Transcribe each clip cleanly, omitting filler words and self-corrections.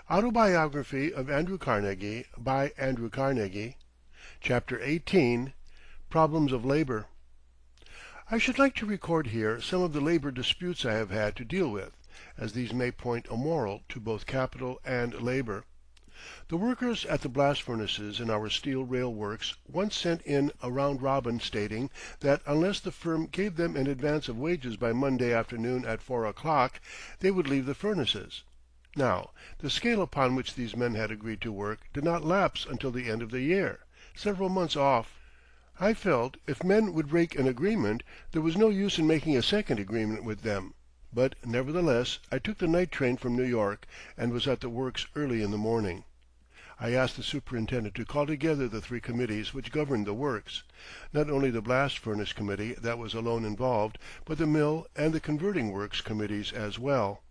Autobiography of Andrew Carnegie by Andrew Carnegie. Chapter 18. Problems of Labor. I should like to record here some of the labor disputes I have had to deal with, as these may point a moral to both capital and labor. The workers at the blast furnaces in our steel rail works once sent in a round robin stating that unless the firm gave them an advance of wages by Monday afternoon at 4 o'clock, they would leave the furnaces. Now, the scale upon which these men had agreed to work did not lapse until the end of the year, several months off. I felt if men would break an agreement, there was no use in making a second agreement with them, but nevertheless I took the night train from New York and was at the works early in the morning. I asked the superintendent to call together the three committees which governed the works, not only the blast furnace committee that was alone involved, but the mill and the converting works committees as well.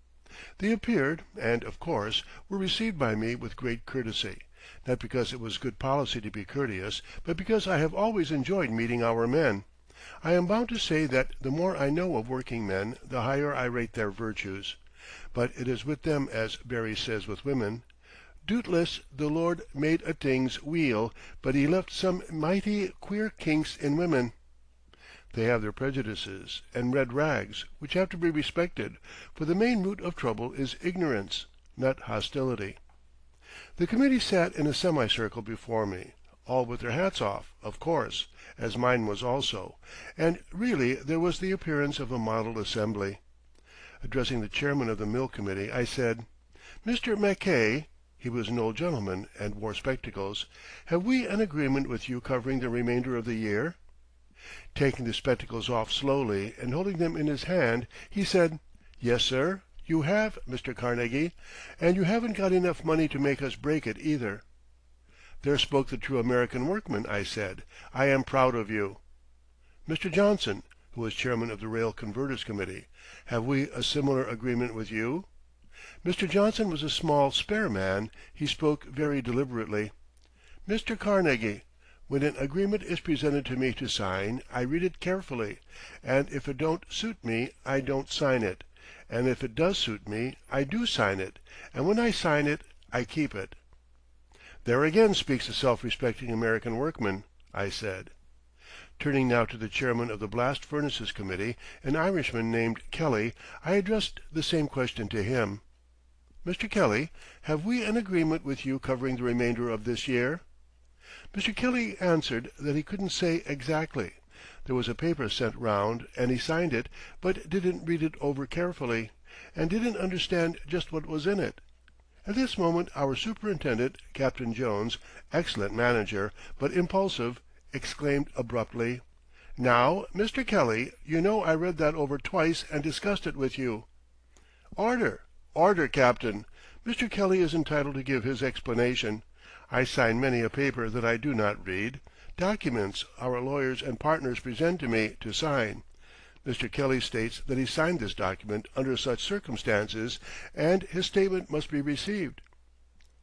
They appeared, and, of course, were received by me with great courtesy, not because it was good policy to be courteous, but because I have always enjoyed meeting our men. I am bound to say that the more I know of working men, the higher I rate their virtues. But it is with them as Barrie says with women, "Doubtless the Lord made a things weel, but he left some mighty queer kinks in women." They have their prejudices and red rags, which have to be respected, for the main root of trouble is ignorance, not hostility. The committee sat in a semicircle before me, all with their hats off, of course, as mine was also, and really there was the appearance of a model assembly. Addressing the chairman of the mill committee, I said, "Mr. Mackay," he was an old gentleman and wore spectacles, "have we an agreement with you covering the remainder of the year?" Taking the spectacles off slowly and holding them in his hand, he said, "Yes, sir, you have, Mr. Carnegie, and you haven't got enough money to make us break it either." "There spoke the true American workman," I said. "I am proud of you." "Mr. Johnson," who was chairman of the Rail Converters Committee, "have we a similar agreement with you?" Mr. Johnson was a small, spare man. He spoke very deliberately. "Mr. Carnegie, when an agreement is presented to me to sign, I read it carefully, and if it don't suit me, I don't sign it, and if it does suit me, I do sign it, and when I sign it, I keep it." "There again speaks the self-respecting American workman," I said. Turning now to the chairman of the Blast Furnaces Committee, an Irishman named Kelly, I addressed the same question to him. "Mr. Kelly, have we an agreement with you covering the remainder of this year?" Mr. Kelly answered that he couldn't say exactly. There was a paper sent round, and he signed it, but didn't read it over carefully, and didn't understand just what was in it. At this moment our superintendent, Captain Jones, excellent manager, but impulsive, exclaimed abruptly, "Now, Mr. Kelly, you know I read that over twice and discussed it with you." "Order! Order, Captain! Mr. Kelly is entitled to give his explanation. I sign many a paper that I do not read, documents our lawyers and partners present to me to sign. Mr. Kelly states that he signed this document under such circumstances, and his statement must be received."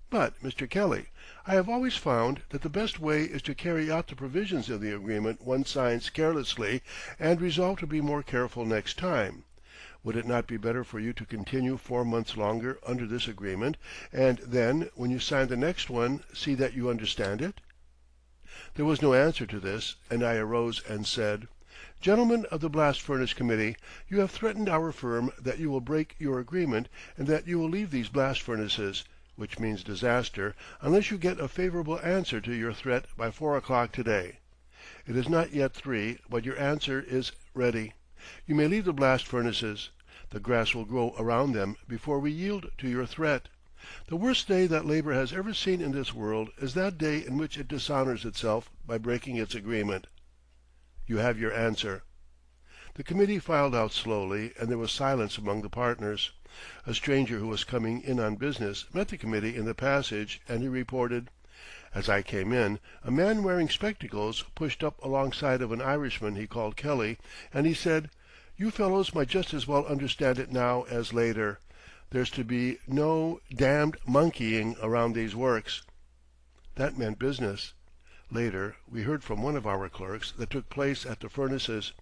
"But, Mr. Kelly, I have always found that the best way is to carry out the provisions of the agreement one signs carelessly and resolve to be more careful next time. Would it not be better for you to continue 4 months longer under this agreement, and then, when you sign the next one, see that you understand it?" There was no answer to this, and I arose and said, "Gentlemen of the Blast Furnace Committee, you have threatened our firm that you will break your agreement and that you will leave these blast furnaces, which means disaster, unless you get a favorable answer to your threat by 4 o'clock today. It is not yet 3, but your answer is ready. You may leave the blast furnaces. The grass will grow around them before we yield to your threat. The worst day that labor has ever seen in this world is that day in which it dishonors itself by breaking its agreement. You have your answer." The committee filed out slowly, and there was silence among the partners. A stranger who was coming in on business met the committee in the passage, and he reported, "As I came in, a man wearing spectacles pushed up alongside of an Irishman he called Kelly, and he said, 'You fellows might just as well understand it now as later. There's to be no damned monkeying around these works.' That meant business. Later we heard from one of our clerks that took place at the furnaces.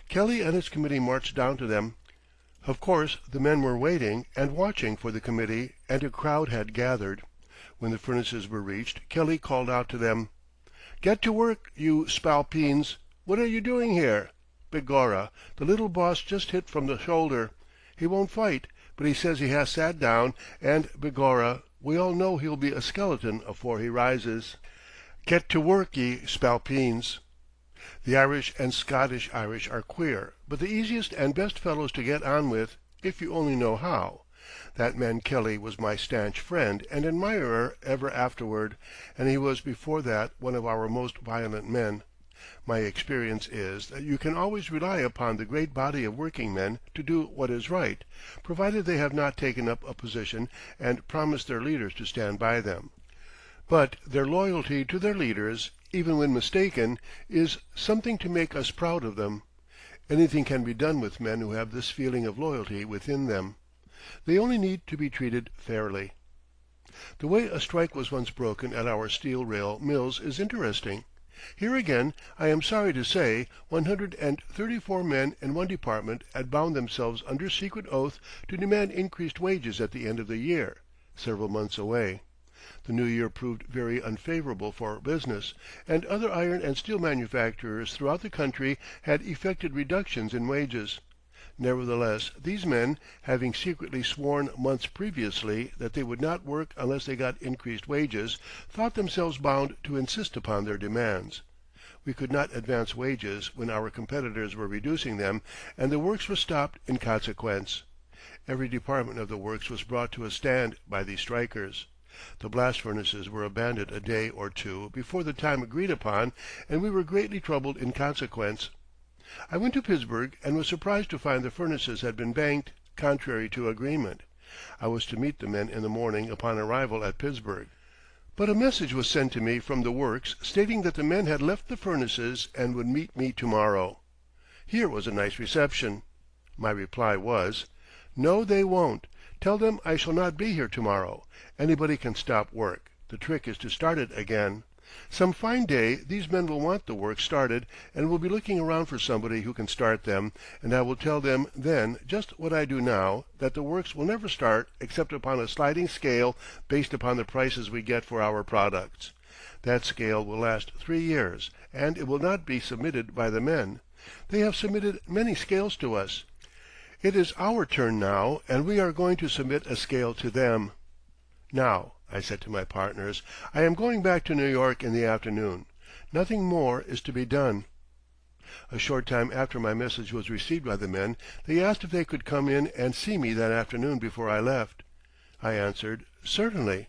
Kelly and his committee marched down to them. Of course the men were waiting and watching for the committee, and a crowd had gathered. When the furnaces were reached, Kelly called out to them, "Get to work, you spalpeens! What are you doing here? Begorra, the little boss just hit from the shoulder. He won't fight, but he says he has sat down, and begorra, we all know he'll be a skeleton afore he rises. Get to work, ye spalpeens!" The Irish and Scottish Irish are queer, but the easiest and best fellows to get on with, if you only know how. That man Kelly was my stanch friend and admirer ever afterward, and he was before that one of our most violent men. My experience is that you can always rely upon the great body of working men to do what is right, provided they have not taken up a position and promised their leaders to stand by them. But their loyalty to their leaders, even when mistaken, is something to make us proud of them. Anything can be done with men who have this feeling of loyalty within them. They only need to be treated fairly. The way a strike was once broken at our steel rail mills is interesting. Here again, I am sorry to say, 134 men in one department had bound themselves under secret oath to demand increased wages at the end of the year, several months away. The new year proved very unfavorable for business, and other iron and steel manufacturers throughout the country had effected reductions in wages. Nevertheless, these men, having secretly sworn months previously that they would not work unless they got increased wages, thought themselves bound to insist upon their demands. We could not advance wages when our competitors were reducing them, and the works were stopped in consequence. Every department of the works was brought to a stand by these strikers. The blast furnaces were abandoned a day or two before the time agreed upon, and we were greatly troubled in consequence. I went to Pittsburgh and was surprised to find the furnaces had been banked, contrary to agreement. I was to meet the men in the morning upon arrival at Pittsburgh. But a message was sent to me from the works stating that the men had left the furnaces and would meet me tomorrow. Here was a nice reception. My reply was, "No, they won't. Tell them I shall not be here tomorrow. Anybody can stop work. The trick is to start it again. Some fine day these men will want the work started and will be looking around for somebody who can start them, and I will tell them then just what I do now, that the works will never start except upon a sliding scale based upon the prices we get for our products. That scale will last 3 years, and it will not be submitted by the men. They have submitted many scales to us. It is our turn now, and we are going to submit a scale to them. Now," I said to my partners, "I am going back to New York in the afternoon. Nothing more is to be done." A short time after my message was received by the men, they asked if they could come in and see me that afternoon before I left. I answered, "Certainly."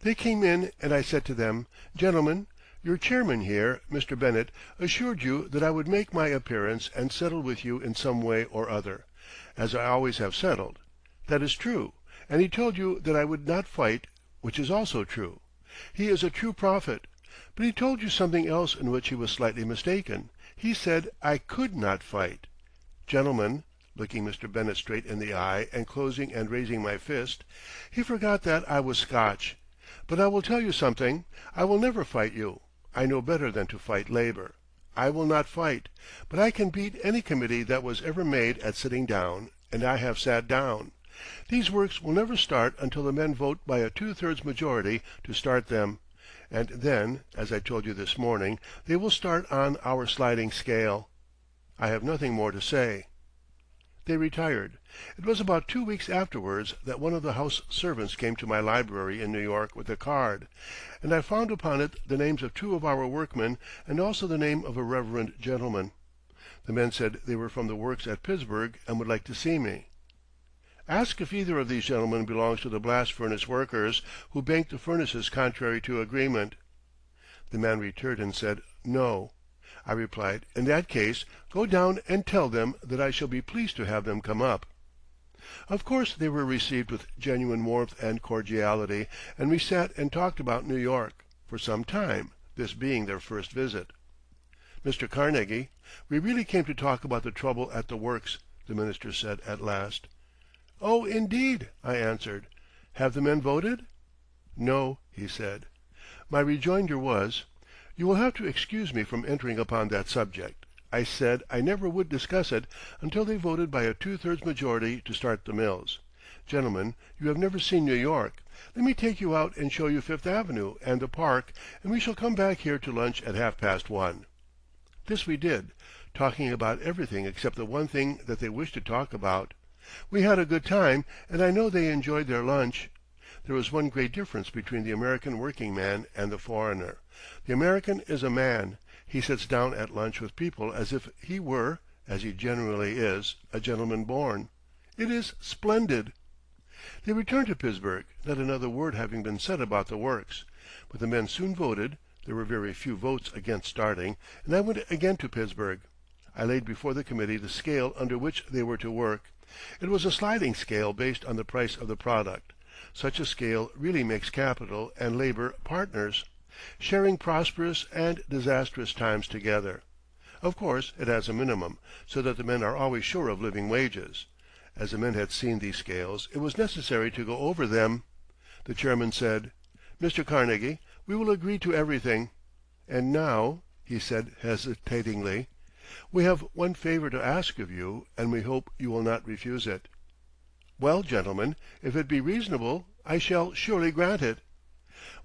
They came in, and I said to them, "Gentlemen, your chairman here, Mr. Bennett, assured you that I would make my appearance and settle with you in some way or other, as I always have settled. That is true, and he told you that I would not fight, which is also true. He is a true prophet. But he told you something else in which he was slightly mistaken. He said I could not fight. Gentlemen," looking Mr. Bennett straight in the eye and closing and raising my fist, "he forgot that I was Scotch. But I will tell you something. I will never fight you. I know better than to fight labor. I will not fight. But I can beat any committee that was ever made at sitting down, and I have sat down. These works will never start until the men vote by a 2/3 majority to start them, and then, as I told you this morning, they will start on our sliding scale. I have nothing more to say." They retired. It was about 2 weeks afterwards that one of the house servants came to my library in New York with a card, and I found upon it the names of 2 of our workmen and also the name of a reverend gentleman. The men said they were from the works at Pittsburgh and would like to see me. "Ask if either of these gentlemen belongs to the blast furnace workers who banked the furnaces contrary to agreement." The man returned and said, "No." I replied, "In that case, go down and tell them that I shall be pleased to have them come up." Of course they were received with genuine warmth and cordiality, and we sat and talked about New York for some time, this being their first visit. "Mr. Carnegie, we really came to talk about the trouble at the works," the minister said at last. "Oh, indeed," I answered. "Have the men voted?" "No," he said. My rejoinder was, "You will have to excuse me from entering upon that subject. I said I never would discuss it until they voted by a 2/3 majority to start the mills. Gentlemen, you have never seen New York. Let me take you out and show you Fifth Avenue and the Park, and we shall come back here to lunch at 1:30. This we did, talking about everything except the one thing that they wished to talk about. We had a good time, and I know they enjoyed their lunch. There is one great difference between the American working man and the foreigner. The American is a man. He sits down at lunch with people as if he were, as he generally is, a gentleman born. It is splendid. They returned to Pittsburgh, not another word having been said about the works. But the men soon voted, there were very few votes against starting, and I went again to Pittsburgh. I laid before the committee the scale under which they were to work. It was a sliding scale based on the price of the product. Such a scale really makes capital and labor partners, sharing prosperous and disastrous times together. Of course, it has a minimum, so that the men are always sure of living wages. As the men had seen these scales, it was necessary to go over them. The chairman said, "Mr. Carnegie, we will agree to everything. And now," he said hesitatingly, "we have one favor to ask of you, and we hope you will not refuse it." "Well, gentlemen, if it be reasonable, I shall surely grant it."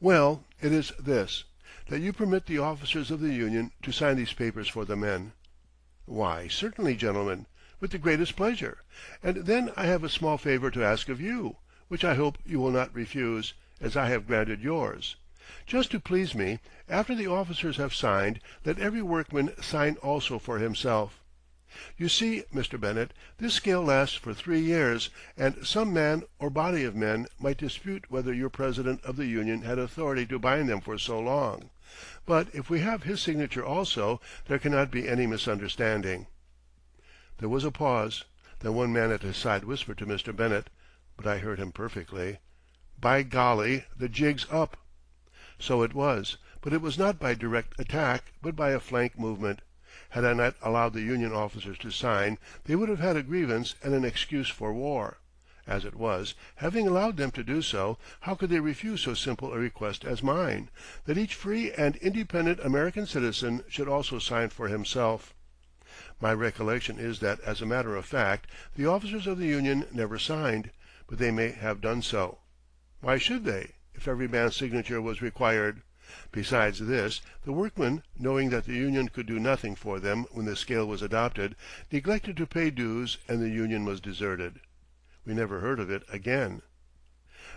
"Well, it is this, that you permit the officers of the union to sign these papers for the men." "Why, certainly, gentlemen, with the greatest pleasure. And then I have a small favor to ask of you, which I hope you will not refuse, as I have granted yours. Just to please me, after the officers have signed, let every workman sign also for himself. You see, Mr. Bennett, this scale lasts for 3 years, and some man or body of men might dispute whether your president of the union had authority to bind them for so long. But if we have his signature also, there cannot be any misunderstanding." There was a pause. Then one man at his side whispered to Mr. Bennett, but I heard him perfectly, "By golly, the jig's up." So it was, but it was not by direct attack, but by a flank movement. Had I not allowed the Union officers to sign, they would have had a grievance and an excuse for war. As it was, having allowed them to do so, how could they refuse so simple a request as mine, that each free and independent American citizen should also sign for himself? My recollection is that, as a matter of fact, the officers of the Union never signed, but they may have done so. Why should they, if every man's signature was required? Besides this, the workmen, knowing that the Union could do nothing for them when the scale was adopted, neglected to pay dues, and the Union was deserted. We never heard of it again.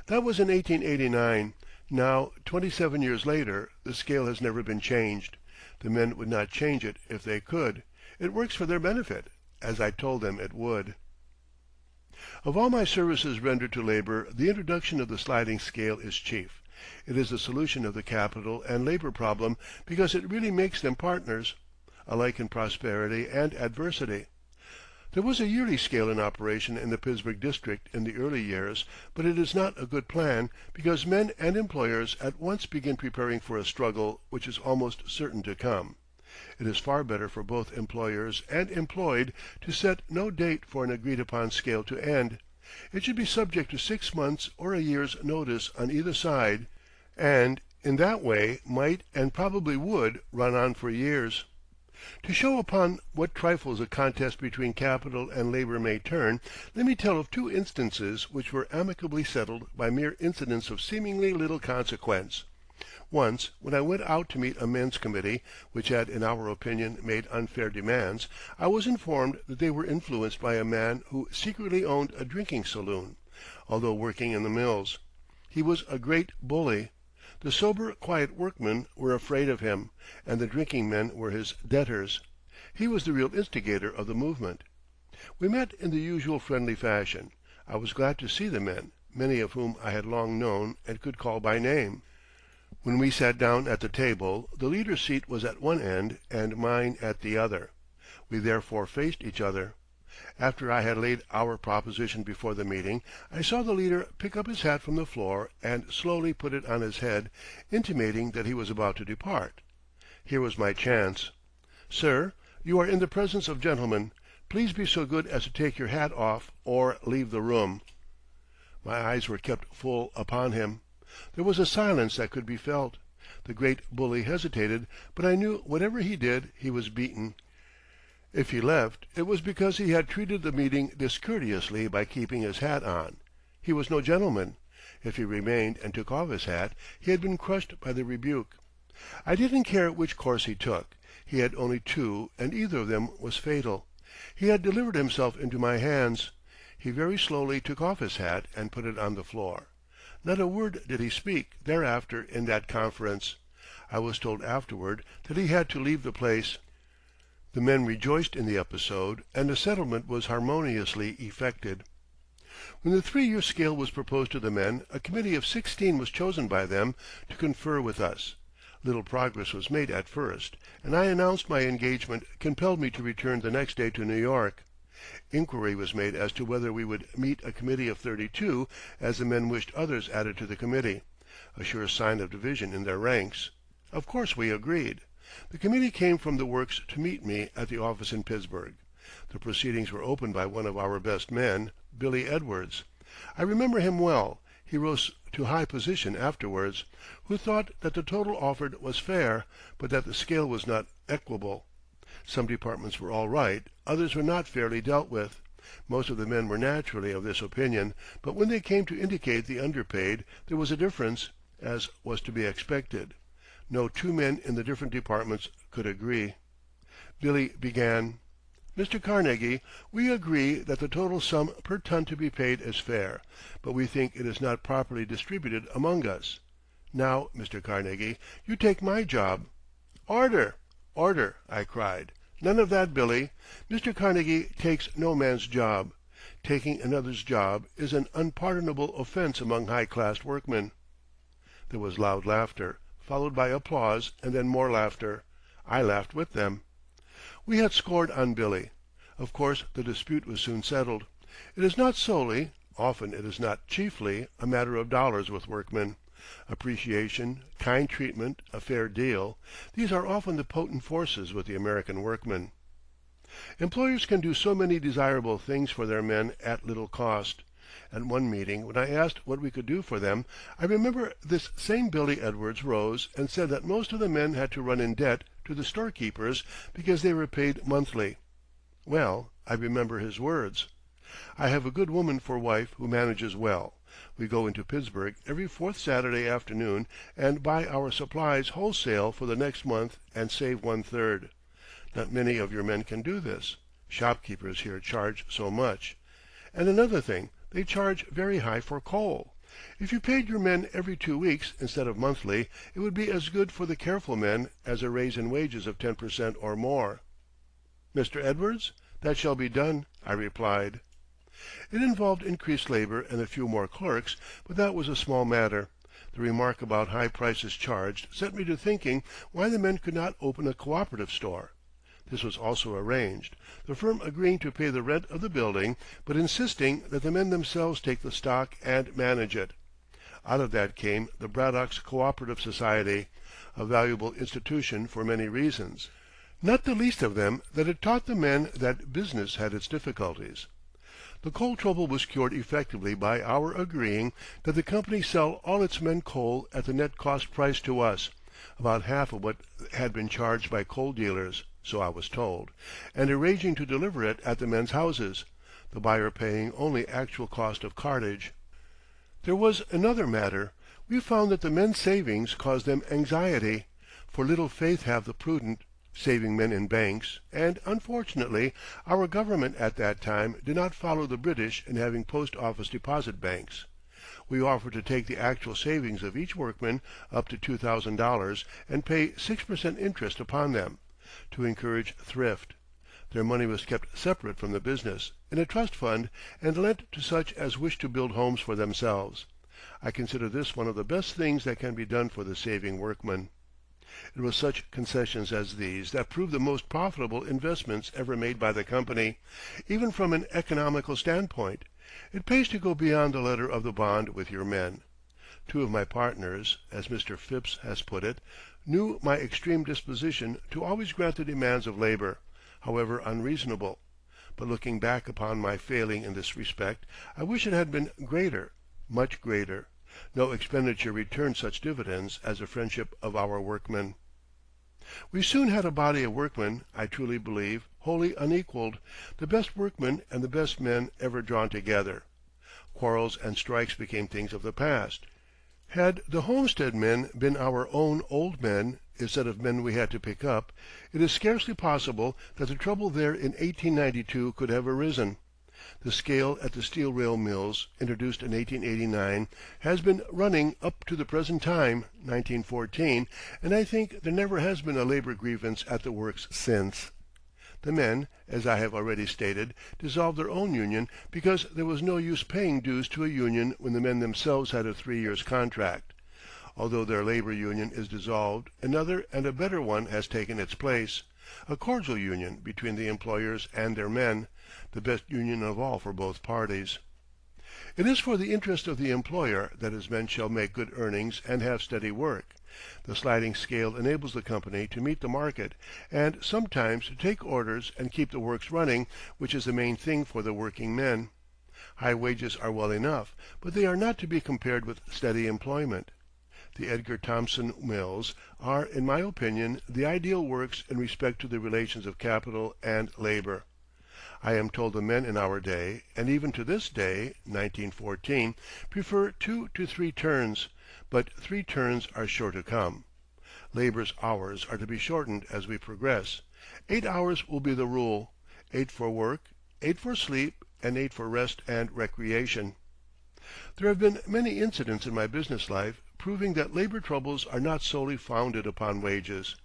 That was in 1889. Now, 27 years later, the scale has never been changed. The men would not change it if they could. It works for their benefit, as I told them it would. Of all my services rendered to labor, the introduction of the sliding scale is chief. It is the solution of the capital and labor problem because it really makes them partners, alike in prosperity and adversity. There was a yearly scale in operation in the Pittsburgh district in the early years, but it is not a good plan because men and employers at once begin preparing for a struggle which is almost certain to come. It is far better for both employers and employed to set no date for an agreed-upon scale to end. It should be subject to 6 months or a year's notice on either side, and in that way might and probably would run on for years. To show upon what trifles a contest between capital and labor may turn, let me tell of 2 instances which were amicably settled by mere incidents of seemingly little consequence. Once, when I went out to meet a men's committee, which had in our opinion made unfair demands, I was informed that they were influenced by a man who secretly owned a drinking saloon, although working in the mills. He was a great bully. The sober, quiet workmen were afraid of him, and the drinking men were his debtors. He was the real instigator of the movement. We met in the usual friendly fashion. I was glad to see the men, many of whom I had long known and could call by name. When we sat down at the table, the leader's seat was at one end and mine at the other. We therefore faced each other. After I had laid our proposition before the meeting, I saw the leader pick up his hat from the floor and slowly put it on his head, intimating that he was about to depart. Here was my chance. "Sir, you are in the presence of gentlemen. Please be so good as to take your hat off or leave the room." My eyes were kept full upon him. There was a silence that could be felt. The great bully hesitated, but I knew whatever he did he was beaten. If he left, it was because he had treated the meeting discourteously by keeping his hat on. He was no gentleman. If he remained and took off his hat, he had been crushed by the rebuke. I didn't care which course he took. He had only two, and either of them was fatal. He had delivered himself into my hands. He very slowly took off his hat and put it on the floor. Not a word did he speak thereafter in that conference. I was told afterward that he had to leave the place. The men rejoiced in the episode, and a settlement was harmoniously effected. When the 3-year scale was proposed to the men, a committee of 16 was chosen by them to confer with us. Little progress was made at first, and I announced my engagement compelled me to return the next day to New York. Inquiry was made as to whether we would meet a committee of 32, as the men wished others added to the committee, a sure sign of division in their ranks. Of course we agreed. The committee came from the works to meet me at the office in Pittsburgh. The proceedings were opened by one of our best men, Billy Edwards. I remember him well. He rose to high position afterwards, who thought that the total offered was fair, but that the scale was not equable. Some departments were all right, others were not fairly dealt with. Most of the men were naturally of this opinion, but when they came to indicate the underpaid, there was a difference, as was to be expected. No two men in the different departments could agree. Billy began: "Mr. Carnegie, we agree that the total sum per ton to be paid is fair, but we think it is not properly distributed among us. Now, Mr. Carnegie, you take my job." "Order! Order!" I cried. "None of that, Billy. Mr. Carnegie takes no man's job. Taking another's job is an unpardonable offense among high-classed workmen." There was loud laughter, followed by applause and then more laughter. I laughed with them. We had scored on Billy. Of course the dispute was soon settled. It is not solely, often it is not chiefly, a matter of dollars with workmen. Appreciation, kind treatment, a fair deal, these are often the potent forces with the American workman. Employers can do so many desirable things for their men at little cost. At one meeting, when I asked what we could do for them, I remember this same Billy Edwards rose and said that most of the men had to run in debt to the storekeepers because they were paid monthly. Well, I remember his words. I have a good woman for wife who manages well. We go into Pittsburgh every fourth Saturday afternoon and buy our supplies wholesale for the next month and save 1/3. Not many of your men can do this. Shopkeepers here charge so much. And another thing, they charge very high for coal. If you paid your men every 2 weeks instead of monthly, it would be as good for the careful men as a raise in wages of 10% or more. "Mr. Edwards, that shall be done," I replied. It involved increased labor and a few more clerks, but that was a small matter. The remark about high prices charged set me to thinking why the men could not open a cooperative store. This was also arranged, the firm agreeing to pay the rent of the building, but insisting that the men themselves take the stock and manage it. Out of that came the Braddock's Cooperative Society, a valuable institution for many reasons, not the least of them that it taught the men that business had its difficulties. The coal trouble was cured effectively by our agreeing that the company sell all its men coal at the net cost price to us, about half of what had been charged by coal dealers, so I was told, and arranging to deliver it at the men's houses, the buyer paying only actual cost of cartage. There was another matter. We found that the men's savings caused them anxiety, for little faith have the prudent, saving men in banks, and, unfortunately, our government at that time did not follow the British in having post office deposit banks. We offered to take the actual savings of each workman up to $2,000 and pay 6% interest upon them, to encourage thrift. Their money was kept separate from the business, in a trust fund, and lent to such as wished to build homes for themselves. I consider this one of the best things that can be done for the saving workman. It was such concessions as these that proved the most profitable investments ever made by the company, even from an economical standpoint. It pays to go beyond the letter of the bond with your men. Two of my partners, as Mr. Phipps has put it, knew my extreme disposition to always grant the demands of labor, however unreasonable. But looking back upon my failing in this respect, I wish it had been greater, much greater. No expenditure returned such dividends as the friendship of our workmen. We soon had a body of workmen, I truly believe, wholly unequaled, the best workmen and the best men ever drawn together. Quarrels and strikes became things of the past. Had the Homestead men been our own old men, instead of men we had to pick up, it is scarcely possible that the trouble there in 1892 could have arisen. The scale at the steel rail mills, introduced in 1889, has been running up to the present time, 1914, and I think there never has been a labor grievance at the works since. The men, as I have already stated, dissolved their own union because there was no use paying dues to a union when the men themselves had a 3 years' contract. Although their labor union is dissolved, another and a better one has taken its place, a cordial union between the employers and their men, the best union of all for both parties. It is for the interest of the employer that his men shall make good earnings and have steady work. The sliding scale enables the company to meet the market, and sometimes to take orders and keep the works running, which is the main thing for the working men. High wages are well enough, but they are not to be compared with steady employment. The Edgar Thomson Mills are, in my opinion, the ideal works in respect to the relations of capital and labor. I am told the men in our day, and even to this day, 1914, prefer 2 to 3 turns, but 3 turns are sure to come. Labor's hours are to be shortened as we progress. 8 hours will be the rule, 8 for work, 8 for sleep, and 8 for rest and recreation. There have been many incidents in my business life proving that labor troubles are not solely founded upon wages.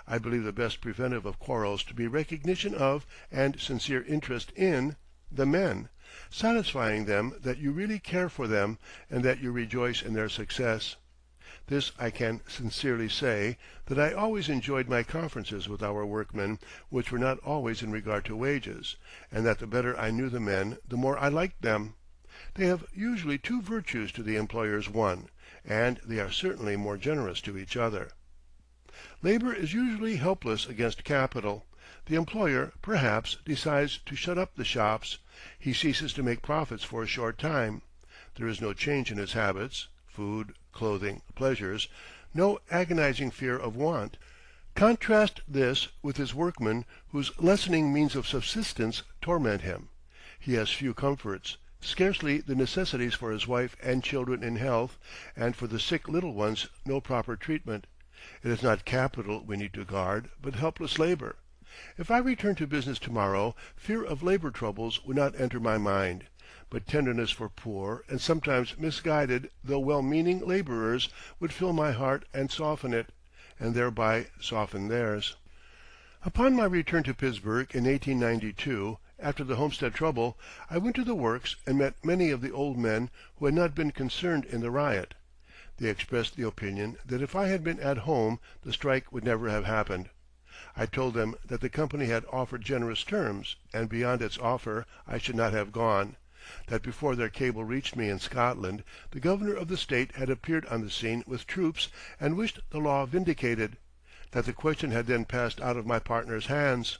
I believe the best preventive of quarrels to be recognition of and sincere interest in the men, satisfying them that you really care for them and that you rejoice in their success. This I can sincerely say, that I always enjoyed my conferences with our workmen, which were not always in regard to wages, and that the better I knew the men, the more I liked them. They have usually 2 virtues to the employer's 1, and they are certainly more generous to each other. Labor is usually helpless against capital. The employer, perhaps, decides to shut up the shops. He ceases to make profits for a short time. There is no change in his habits, food, clothing, pleasures, no agonizing fear of want. Contrast this with his workman whose lessening means of subsistence torment him. He has few comforts, scarcely the necessities for his wife and children in health, and for the sick little ones no proper treatment. It is not capital we need to guard, but helpless labor. If I returned to business tomorrow, fear of labor troubles would not enter my mind, but tenderness for poor and sometimes misguided though well-meaning laborers would fill my heart and soften it, and thereby soften theirs. Upon my return to Pittsburgh in 1892, after the Homestead trouble, I went to the works and met many of the old men who had not been concerned in the riot. They expressed the opinion that if I had been at home the strike would never have happened. I told them that the company had offered generous terms, and beyond its offer I should not have gone; that before their cable reached me in Scotland, the governor of the state had appeared on the scene with troops and wished the law vindicated; that the question had then passed out of my partner's hands.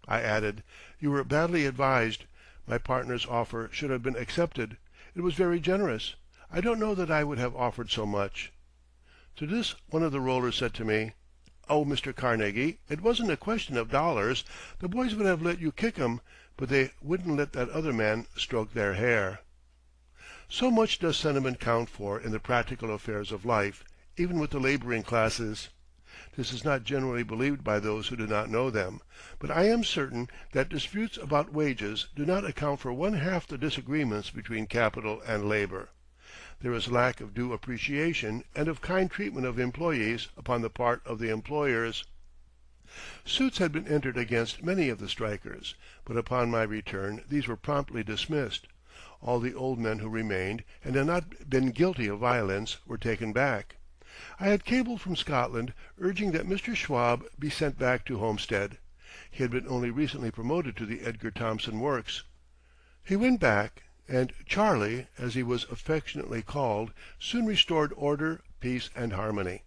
I added, "You were badly advised. My partner's offer should have been accepted. It was very generous. I don't know that I would have offered so much." To this one of the rollers said to me, "Oh, Mr. Carnegie, it wasn't a question of dollars. The boys would have let you kick 'em, but they wouldn't let that other man stroke their hair." So much does sentiment count for in the practical affairs of life, even with the laboring classes. This is not generally believed by those who do not know them, but I am certain that disputes about wages do not account for 1/2 the disagreements between capital and labor. There is lack of due appreciation and of kind treatment of employees upon the part of the employers. Suits had been entered against many of the strikers, but upon my return these were promptly dismissed. All the old men who remained and had not been guilty of violence were taken back. I had cabled from Scotland urging that Mr. Schwab be sent back to Homestead. He had been only recently promoted to the Edgar Thomson Works. He went back, and Charlie, as he was affectionately called, soon restored order, peace, and harmony.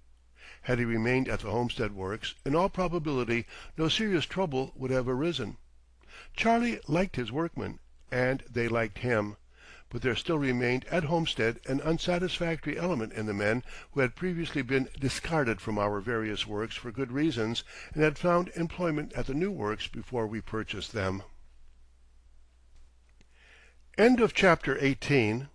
Had he remained at the Homestead Works, in all probability no serious trouble would have arisen. Charlie liked his workmen, and they liked him, but there still remained at Homestead an unsatisfactory element in the men who had previously been discarded from our various works for good reasons and had found employment at the new works before we purchased them. End of Chapter 18.